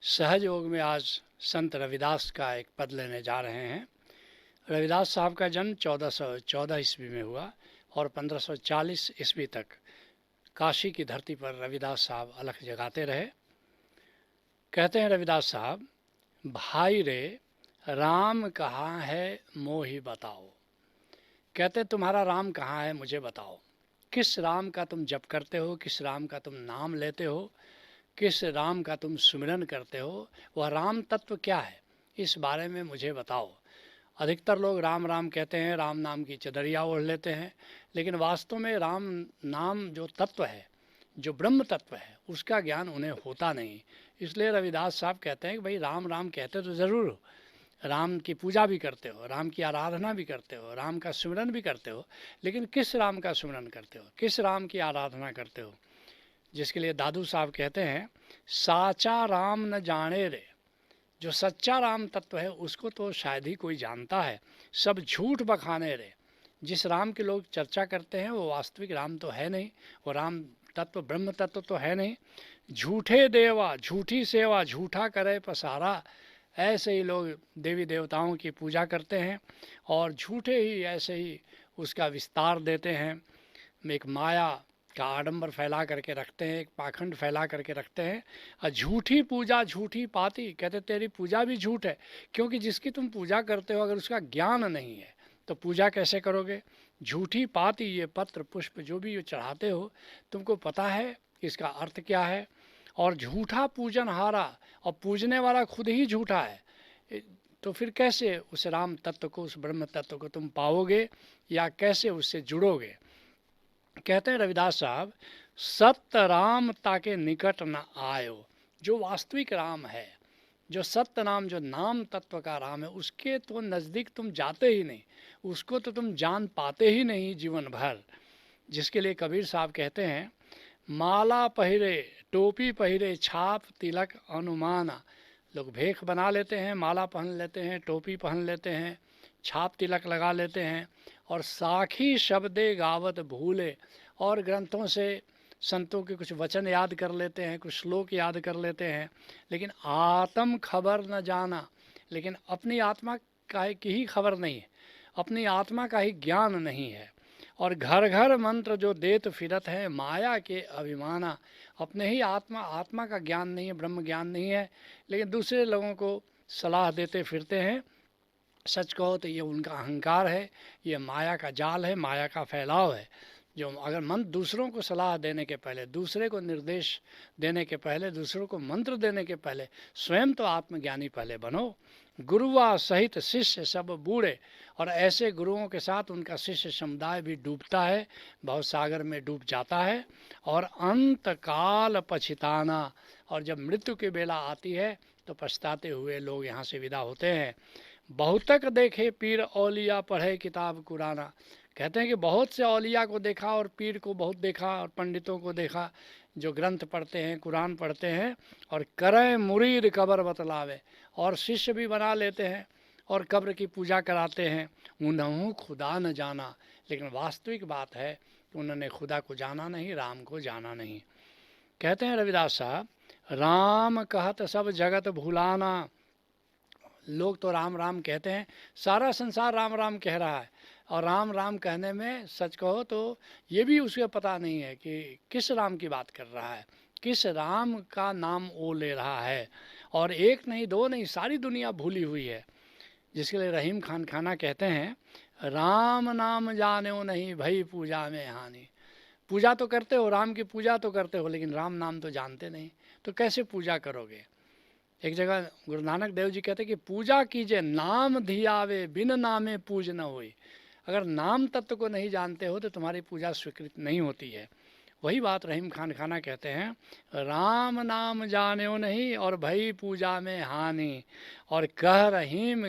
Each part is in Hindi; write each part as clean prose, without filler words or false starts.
सहज योग में आज संत रविदास का एक पद लेने जा रहे हैं। रविदास साहब का जन्म 1414 ईस्वी में हुआ और 1540 ईस्वी तक काशी की धरती पर रविदास साहब अलख जगाते रहे। कहते हैं रविदास साहब, भाई रे राम कहाँ है मोहि बताओ। कहते तुम्हारा राम कहाँ है मुझे बताओ। किस राम का तुम जप करते हो, किस राम का तुम नाम लेते हो, किस राम का तुम सुमिरन करते हो, वह राम तत्व क्या है, इस बारे में मुझे बताओ। अधिकतर लोग राम राम कहते हैं, राम नाम की चदरिया ओढ़ लेते हैं, लेकिन वास्तव में राम नाम जो तत्व है, जो ब्रह्म तत्व है, उसका ज्ञान उन्हें होता नहीं। इसलिए रविदास साहब कहते हैं कि भाई राम राम कहते तो ज़रूर हो, राम की पूजा भी करते हो, राम की आराधना भी करते हो, राम का सुमिरन भी करते हो, लेकिन किस राम का सुमिरन करते हो, किस राम की आराधना करते हो। जिसके लिए दादू साहब कहते हैं, साचा राम न जाने रे। जो सच्चा राम तत्व है उसको तो शायद ही कोई जानता है, सब झूठ बखाने रे। जिस राम की लोग चर्चा करते हैं वो वास्तविक राम तो है नहीं, वो राम तत्व ब्रह्म तत्व तो है नहीं। झूठे देवा झूठी सेवा झूठा करे पसारा, ऐसे ही लोग देवी देवताओं की पूजा करते हैं और झूठे ही ऐसे ही उसका विस्तार देते हैं। एक माया का आडंबर फैला करके रखते हैं, एक पाखंड फैला करके रखते हैं। और झूठी पूजा झूठी पाती, कहते तेरी पूजा भी झूठ है, क्योंकि जिसकी तुम पूजा करते हो अगर उसका ज्ञान नहीं है तो पूजा कैसे करोगे। झूठी पाती, ये पत्र पुष्प जो भी चढ़ाते हो, तुमको पता है इसका अर्थ क्या है। और झूठा पूजन हारा, और पूजने वाला खुद ही झूठा है, तो फिर कैसे उस राम तत्व को, उस ब्रह्म तत्व को तुम पाओगे या कैसे उससे जुड़ोगे। कहते हैं रविदास साहब, सत्य राम ताके निकट न आयो। जो वास्तविक राम है, जो सत्य नाम, जो नाम तत्व का राम है, उसके तो नज़दीक तुम जाते ही नहीं, उसको तो तुम जान पाते ही नहीं जीवन भर। जिसके लिए कबीर साहब कहते हैं, माला पहिरे टोपी पहिरे छाप तिलक अनुमाना। लोग भेख बना लेते हैं, माला पहन लेते हैं, टोपी पहन लेते हैं, छाप तिलक लगा लेते हैं और साखी शब्दे गावत भूले, और ग्रंथों से संतों के कुछ वचन याद कर लेते हैं, कुछ श्लोक याद कर लेते हैं, लेकिन आत्म खबर न जाना। लेकिन अपनी आत्मा का की ही खबर नहीं है, अपनी आत्मा का ही ज्ञान नहीं है। और घर घर मंत्र जो देत फिरत है माया के अभिमाना। अपने ही आत्मा का ज्ञान नहीं है, ब्रह्म ज्ञान नहीं है, लेकिन दूसरे लोगों को सलाह देते फिरते हैं। सच कहो तो ये उनका अहंकार है, ये माया का जाल है, माया का फैलाव है। जो अगर मंत्र दूसरों को सलाह देने के पहले, दूसरे को निर्देश देने के पहले, दूसरों को मंत्र देने के पहले स्वयं तो आत्मज्ञानी पहले बनो। गुरुआ सहित शिष्य सब बूढ़े, और ऐसे गुरुओं के साथ उनका शिष्य समुदाय भी डूबता है, बहुत सागर में डूब जाता है। और अंत काल पछिताना, और जब मृत्यु की बेला आती है तो पछताते हुए लोग यहाँ से विदा होते हैं। बहुतक देखे पीर औलिया पढ़े किताब कुराना। कहते हैं कि बहुत से औलिया को देखा और पीर को बहुत देखा और पंडितों को देखा जो ग्रंथ पढ़ते हैं, कुरान पढ़ते हैं और करें मुरीद कब्र बतलावे, और शिष्य भी बना लेते हैं और कब्र की पूजा कराते हैं। उन्होंने खुदा न जाना, लेकिन वास्तविक बात है कि उन्होंने खुदा को जाना नहीं, राम को जाना नहीं। कहते हैं रविदास साहब, राम कहत सब जगत भुलाना। लोग तो राम राम कहते हैं, सारा संसार राम राम कह रहा है, और राम राम कहने में सच कहो तो ये भी उसको पता नहीं है कि किस राम की बात कर रहा है, किस राम का नाम वो ले रहा है। और एक नहीं दो नहीं, सारी दुनिया भूली हुई है। जिसके लिए रहीम खान खाना कहते हैं, राम नाम जाने नहीं भई पूजा में हानि। पूजा तो करते हो, राम की पूजा तो करते हो, लेकिन राम नाम तो जानते नहीं, तो कैसे पूजा करोगे। एक जगह गुरु नानक देव जी कहते कि पूजा कीजिए नाम धियावे बिन नामे पूज न होई। अगर नाम तत्व को नहीं जानते हो तो तुम्हारी पूजा स्वीकृत नहीं होती है। वही बात रहीम खान खाना कहते हैं, राम नाम जाने नहीं और भई पूजा में हानि, और कह रहीम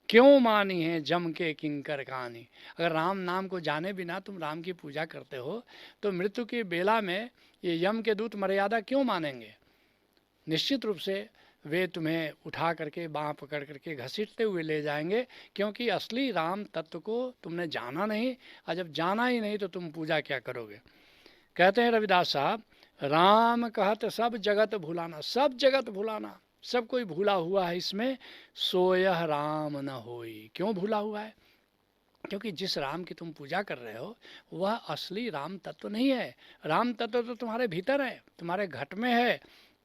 क्यों मानी है जम के किंकर कहानी। अगर राम नाम को जाने बिना तुम राम की पूजा करते हो तो मृत्यु की बेला में ये यम के दूत मर्यादा क्यों मानेंगे। निश्चित रूप से वे तुम्हें उठा करके बाँह पकड़ करके घसीटते हुए ले जाएंगे, क्योंकि असली राम तत्व को तुमने जाना नहीं, और जब जाना ही नहीं तो तुम पूजा क्या करोगे। कहते हैं रविदास साहब, राम कहत सब जगत भुलाना। सब जगत भुलाना, सब कोई भूला हुआ है इसमें, सोयह राम न होई। क्यों भूला हुआ है? क्योंकि जिस राम की तुम पूजा कर रहे हो वह असली राम तत्व नहीं है। राम तत्व तो तुम्हारे भीतर है, तुम्हारे घट में है।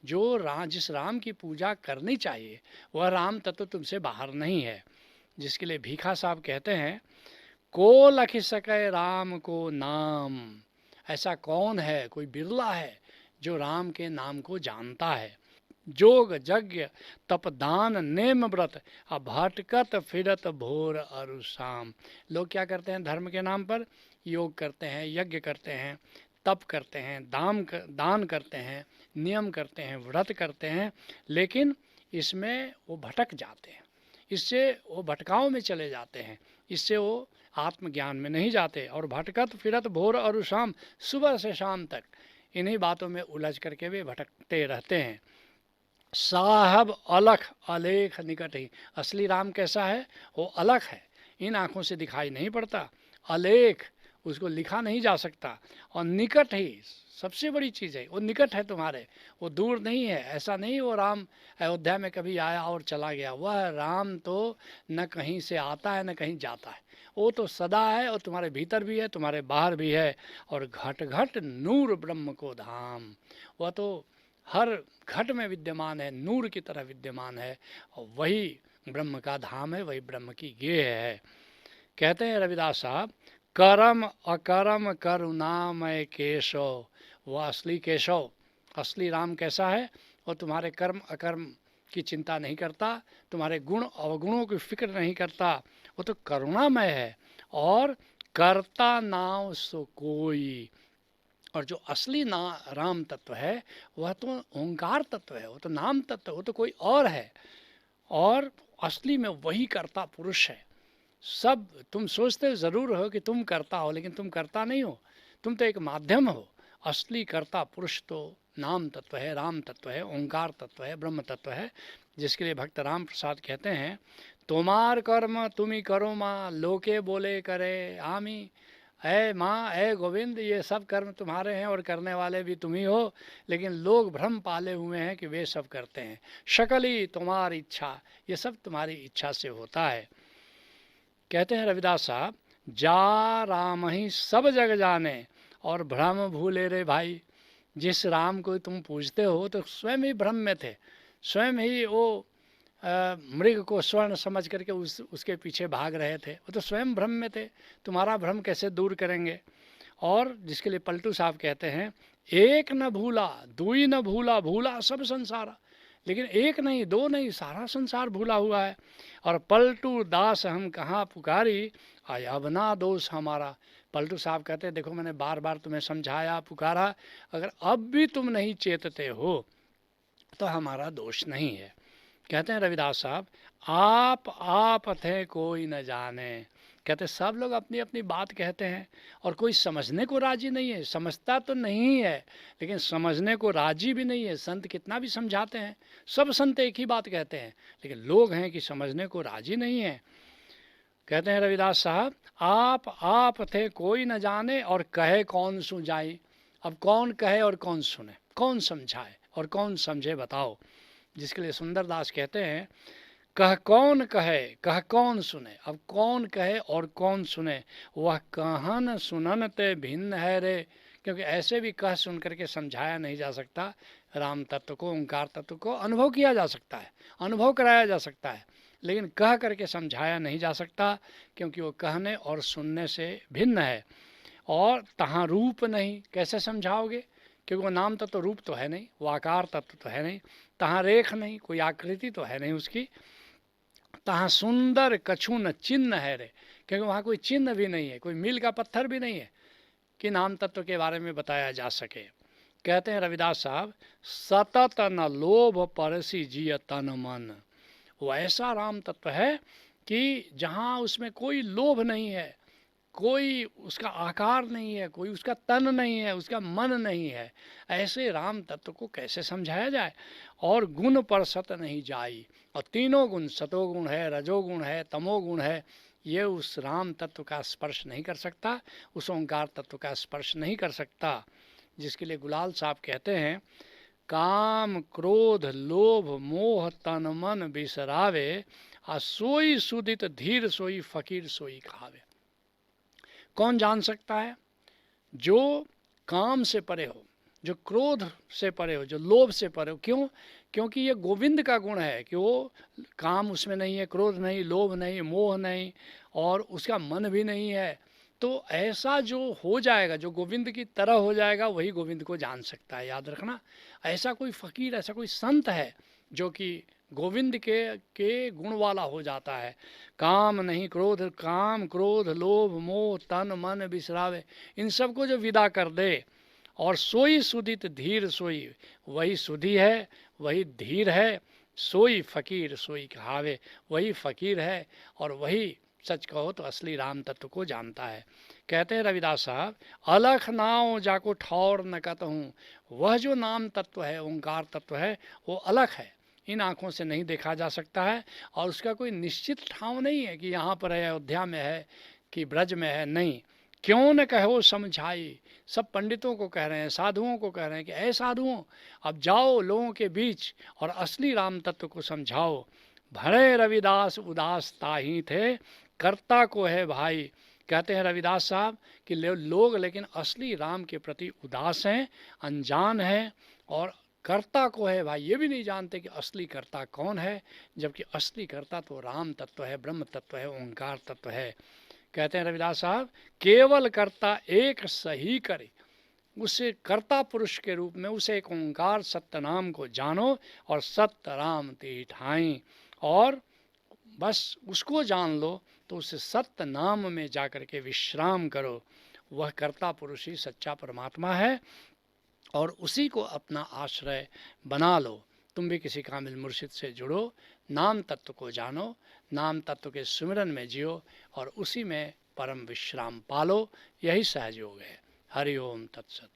जो जिस राम की पूजा करनी चाहिए वह राम तत्व तुमसे बाहर नहीं है। जिसके लिए भीखा साहब कहते हैं, को लख सके राम को नाम। ऐसा कौन है, कोई बिरला है जो राम के नाम को जानता है। जोग यज्ञ तपदान नेम व्रत अभटकत फिरत भोर अरु शाम। लोग क्या करते हैं धर्म के नाम पर? योग करते हैं, यज्ञ करते हैं, तप करते हैं, दान करते हैं, नियम करते हैं, व्रत करते हैं, लेकिन इसमें वो भटक जाते हैं। इससे वो भटकाव में चले जाते हैं, इससे वो आत्मज्ञान में नहीं जाते। और भटकत फिरत भोर और शाम, सुबह से शाम तक इन्हीं बातों में उलझ करके वे भटकते रहते हैं। साहब अलख अलेख निकट ही। असली राम कैसा है? वो अलख है, इन आँखों से दिखाई नहीं पड़ता। अलेख, उसको लिखा नहीं जा सकता। और निकट ही, सबसे बड़ी चीज़ है, वो निकट है तुम्हारे, वो दूर नहीं है। ऐसा नहीं वो राम अयोध्या में कभी आया और चला गया। वह राम तो न कहीं से आता है न कहीं जाता है, वो तो सदा है और तुम्हारे भीतर भी है, तुम्हारे बाहर भी है। और घट घट नूर ब्रह्म को धाम, वह तो हर घट में विद्यमान है, नूर की तरह विद्यमान है, और वही ब्रह्म का धाम है, वही ब्रह्म की गेह है। कहते हैं रविदास साहब, करम अकरम करुणामय केशव। वह असली केशव, असली राम कैसा है? वो तुम्हारे कर्म अकर्म की चिंता नहीं करता, तुम्हारे गुण अवगुणों की फिक्र नहीं करता, वो तो करुणामय है। और करता नाव सो कोई। और जो असली राम तत्व है वह तो ओंकार तत्व है, वो तो नाम तत्व, वो तो कोई और है। और असली में वही कर्ता पुरुष है। सब तुम सोचते ज़रूर हो कि तुम करता हो, लेकिन तुम करता नहीं हो, तुम तो एक माध्यम हो। असली कर्ता पुरुष तो नाम तत्व है, राम तत्व है, ओंकार तत्व है, ब्रह्म तत्व है। जिसके लिए भक्त राम प्रसाद कहते हैं, तुम्हार कर्म तुम्ही करो माँ, लोके बोले करे आमी। ऐ माँ, ऐ गोविंद, ये सब कर्म तुम्हारे हैं और करने वाले भी तुम ही हो, लेकिन लोग भ्रम पाले हुए हैं कि वे सब करते हैं। शकली तुम्हारी इच्छा, ये सब तुम्हारी इच्छा से होता है। कहते हैं रविदास साहब, जा राम ही सब जग जाने और भ्रम भूले रे भाई। जिस राम को तुम पूजते हो तो स्वयं ही भ्रम में थे, स्वयं ही वो मृग को स्वर्ण समझ करके उसके पीछे भाग रहे थे, वो तो स्वयं भ्रम में थे, तुम्हारा भ्रम कैसे दूर करेंगे। और जिसके लिए पलटू साहब कहते हैं, एक न भूला दुई न भूला, भूला सब संसार। लेकिन एक नहीं, दो नहीं, सारा संसार भूला हुआ है। और पलटू दास हम कहाँ पुकारी, आय अब ना दोष हमारा। पलटू साहब कहते हैं, देखो मैंने बार बार तुम्हें समझाया, पुकारा, अगर अब भी तुम नहीं चेतते हो तो हमारा दोष नहीं है। कहते हैं रविदास साहब, आप थे कोई न जाने। कहते सब लोग अपनी अपनी बात कहते हैं और कोई समझने को राजी नहीं है। समझता तो नहीं है लेकिन समझने को राजी भी नहीं है। संत कितना भी समझाते हैं, सब संत एक ही बात कहते हैं, लेकिन लोग हैं कि समझने को राजी नहीं है। कहते हैं रविदास साहब, आप थे कोई न जाने और कहे कौन सुझाई। अब कौन कहे और कौन सुने, कौन समझाए और कौन समझे, बताओ। जिसके लिए सुंदरदास कहते हैं, कह कौन कहे कह कौन सुने। अब कौन कहे और कौन सुने, वह कहन सुनन ते भिन्न है रे। क्योंकि ऐसे भी कह सुन करके समझाया नहीं जा सकता। राम तत्व को, ओंकार तत्व को अनुभव किया जा सकता है, अनुभव कराया जा सकता है, लेकिन कह करके समझाया नहीं जा सकता, क्योंकि वो कहने और सुनने से भिन्न है। और तहाँ रूप नहीं, कैसे समझाओगे? क्योंकि वो नाम तत्व रूप तो है नहीं, वो आकार तत्व तो है नहीं। तहाँ रेख नहीं, कोई आकृति तो है नहीं उसकी। तहाँ सुंदर कछु न चिन्ह है रे, क्योंकि वहाँ कोई चिन्ह भी नहीं है, कोई मील का पत्थर भी नहीं है कि नाम तत्व के बारे में बताया जा सके। कहते हैं रविदास साहब, सतत न लोभ परसी जिय तन मन। वो ऐसा राम तत्व है कि जहाँ उसमें कोई लोभ नहीं है, कोई उसका आकार नहीं है, कोई उसका तन नहीं है, उसका मन नहीं है। ऐसे राम तत्व को कैसे समझाया जाए। और गुण पर सत नहीं जाई, और तीनों गुण, सतोगुण है, रजोगुण है, तमोगुण है, ये उस राम तत्व का स्पर्श नहीं कर सकता, उस ओंकार तत्व का स्पर्श नहीं कर सकता। जिसके लिए गुलाल साहब कहते हैं, काम क्रोध लोभ मोह तन मन बिसरावे, आ सोई सुदित धीर सोई फकीर सोई खावे। कौन जान सकता है? जो काम से परे हो, जो क्रोध से परे हो, जो लोभ से परे हो। क्यों? क्योंकि ये गोविंद का गुण है कि वो काम उसमें नहीं है, क्रोध नहीं, लोभ नहीं, मोह नहीं, और उसका मन भी नहीं है। तो ऐसा जो हो जाएगा, जो गोविंद की तरह हो जाएगा, वही गोविंद को जान सकता है। याद रखना, ऐसा कोई फकीर, ऐसा कोई संत है जो कि गोविंद के गुण वाला हो जाता है। काम नहीं क्रोध, काम क्रोध लोभ मोह तन मन बिसरावे, इन सबको जो विदा कर दे, और सोई सुदित धीर सोई, वही सुधी है, वही धीर है, सोई फकीर सोई कहावे, वही फकीर है और वही सच कहो तो असली राम तत्व को जानता है। कहते हैं रविदास साहब, अलख नाव जाको ठौर न कहूँ, वह जो नाम तत्व है, ओंकार तत्व है, वो अलख है, इन आँखों से नहीं देखा जा सकता है, और उसका कोई निश्चित ठाव नहीं है कि यहाँ पर है, अयोध्या में है कि ब्रज में है। नहीं, क्यों न कहो समझाई, सब पंडितों को कह रहे हैं, साधुओं को कह रहे हैं कि ऐ साधुओं, अब जाओ लोगों के बीच और असली राम तत्व को समझाओ। भरे रविदास उदास ताही थे, कर्ता को है भाई। कहते हैं रविदास साहब कि लोग लेकिन असली राम के प्रति उदास हैं, अनजान हैं, और कर्ता को है भाई, ये भी नहीं जानते कि असली कर्ता कौन है, जबकि असली कर्ता तो राम तत्व है, ब्रह्म तत्व है, ओंकार तत्व है। कहते हैं रविदास साहब, केवल कर्ता एक सही करे, उसे कर्ता पुरुष के रूप में उसे एक ओंकार सत्य नाम को जानो, और सत्य राम ते ठाई, और बस उसको जान लो तो उसे सत्य नाम में जाकर के विश्राम करो। वह कर्ता पुरुष ही सच्चा परमात्मा है, और उसी को अपना आश्रय बना लो। तुम भी किसी कामिल मुर्शिद से जुड़ो, नाम तत्व को जानो, नाम तत्व के सुमिरन में जियो, और उसी में परम विश्राम पालो। यही सहज योग है। हरि ओम तत्सत।